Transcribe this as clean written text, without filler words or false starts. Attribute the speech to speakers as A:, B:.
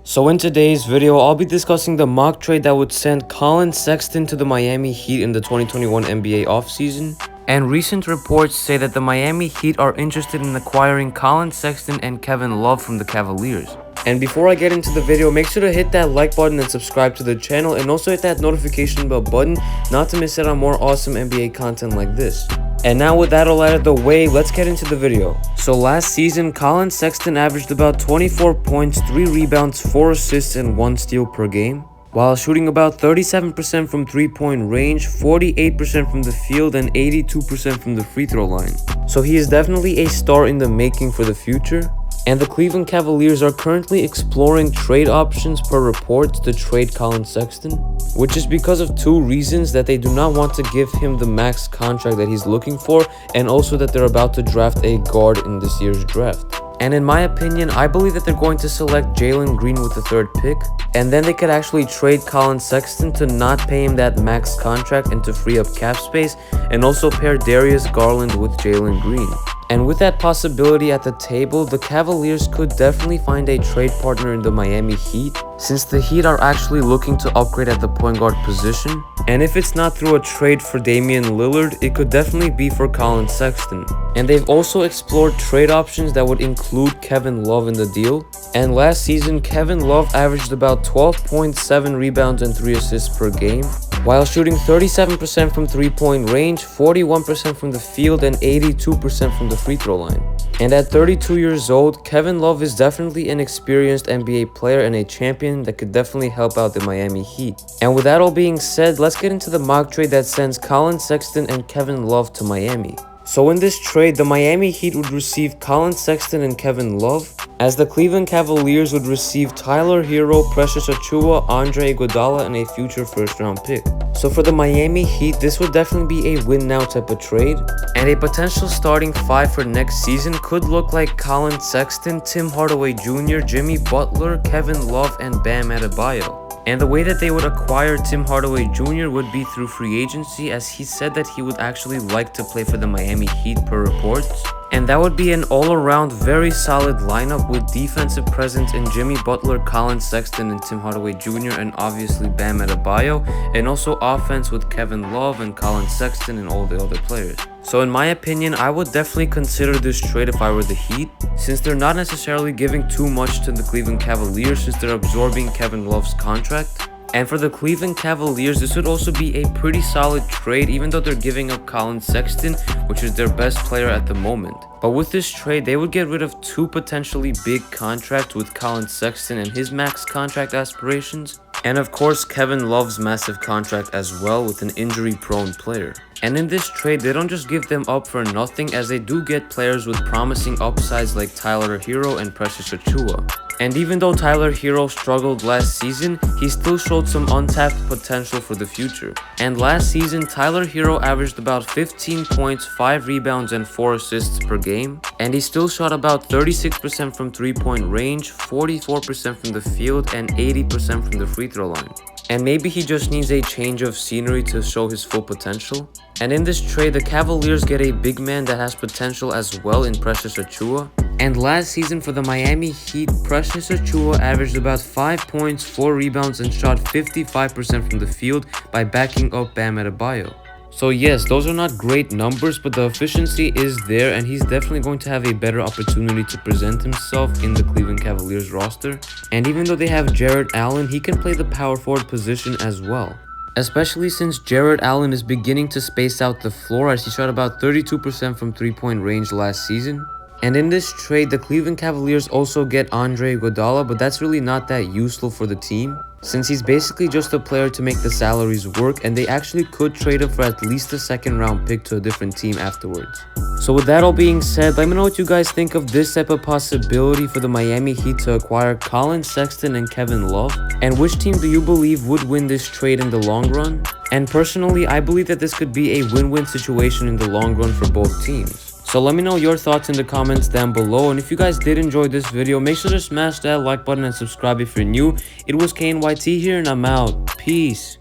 A: So in today's video, I'll be discussing the mock trade that would send Collin Sexton to the Miami Heat in the 2021 NBA offseason. And recent reports say that the Miami Heat are interested in acquiring Collin Sexton and Kevin Love from the Cavaliers. And before I get into the video, make sure to hit that like button and subscribe to the channel, and also hit that notification bell button not to miss out on more awesome NBA content like this. And now with that all out of the way, let's get into the video. So last season, Collin Sexton averaged about 24 points, 3 rebounds, 4 assists, and 1 steal per game, while shooting about 37% from 3-point range, 48% from the field, and 82% from the free throw line. So he is definitely a star in the making for the future. And the Cleveland Cavaliers are currently exploring trade options per reports to trade Collin Sexton, which is because of two reasons: that they do not want to give him the max contract that he's looking for, and also that they're about to draft a guard in this year's draft. And in my opinion, I believe that they're going to select Jalen Green with the 3rd pick, and then they could actually trade Collin Sexton to not pay him that max contract and to free up cap space, and also pair Darius Garland with Jalen Green. And with that possibility at the table, the Cavaliers could definitely find a trade partner in the Miami Heat, since the Heat are actually looking to upgrade at the point guard position. And if it's not through a trade for Damian Lillard, it could definitely be for Collin Sexton. And they've also explored trade options that would include Kevin Love in the deal. And last season, Kevin Love averaged about 12.7 rebounds and 3 assists per game, while shooting 37% from 3-point range, 41% from the field, and 82% from the free throw line. And at 32 years old, Kevin Love is definitely an experienced NBA player and a champion that could definitely help out the Miami Heat. And with that all being said, let's get into the mock trade that sends Collin Sexton and Kevin Love to Miami. So in this trade, the Miami Heat would receive Collin Sexton and Kevin Love, as the Cleveland Cavaliers would receive Tyler Herro, Precious Achiuwa, Andre Iguodala, and a future 1st-round pick. So for the Miami Heat, this would definitely be a win-now type of trade, and a potential starting 5 for next season could look like Collin Sexton, Tim Hardaway Jr., Jimmy Butler, Kevin Love, and Bam Adebayo. And the way that they would acquire Tim Hardaway Jr. would be through free agency, as he said that he would actually like to play for the Miami Heat per reports. And that would be an all-around very solid lineup with defensive presence in Jimmy Butler, Collin Sexton, and Tim Hardaway Jr., and obviously Bam Adebayo, and also offense with Kevin Love and Collin Sexton and all the other players. So in my opinion, I would definitely consider this trade if I were the Heat, since they're not necessarily giving too much to the Cleveland Cavaliers, since they're absorbing Kevin Love's contract. And for the Cleveland Cavaliers, this would also be a pretty solid trade, even though they're giving up Collin Sexton, which is their best player at the moment. But with this trade, they would get rid of 2 potentially big contracts with Collin Sexton and his max contract aspirations, and of course Kevin Love's massive contract as well, with an injury-prone player. And in this trade, they don't just give them up for nothing, as they do get players with promising upsides like Tyler Herro and Precious Achiuwa. And even though Tyler Herro struggled last season, he still showed some untapped potential for the future. And last season, Tyler Herro averaged about 15 points, 5 rebounds, and 4 assists per game. And he still shot about 36% from 3-point range, 44% from the field, and 80% from the free throw line. And maybe he just needs a change of scenery to show his full potential. And in this trade, the Cavaliers get a big man that has potential as well in Precious Achiuwa. And last season for the Miami Heat, Precious Achiuwa averaged about 5 points, 4 rebounds, and shot 55% from the field by backing up Bam Adebayo. So yes, those are not great numbers, but the efficiency is there, and he's definitely going to have a better opportunity to present himself in the Cleveland Cavaliers roster. And even though they have Jarrett Allen, he can play the power forward position as well, especially since Jarrett Allen is beginning to space out the floor, as he shot about 32% from 3-point range last season. And in this trade, the Cleveland Cavaliers also get Andre Iguodala, but that's really not that useful for the team, since he's basically just a player to make the salaries work, and they actually could trade him for at least a 2nd-round pick to a different team afterwards. So with that all being said, let me know what you guys think of this type of possibility for the Miami Heat to acquire Collin Sexton and Kevin Love, and which team do you believe would win this trade in the long run? And personally, I believe that this could be a win-win situation in the long run for both teams. So let me know your thoughts in the comments down below, and if you guys did enjoy this video, make sure to smash that like button and subscribe if you're new. It was KNYT here, and I'm out. Peace.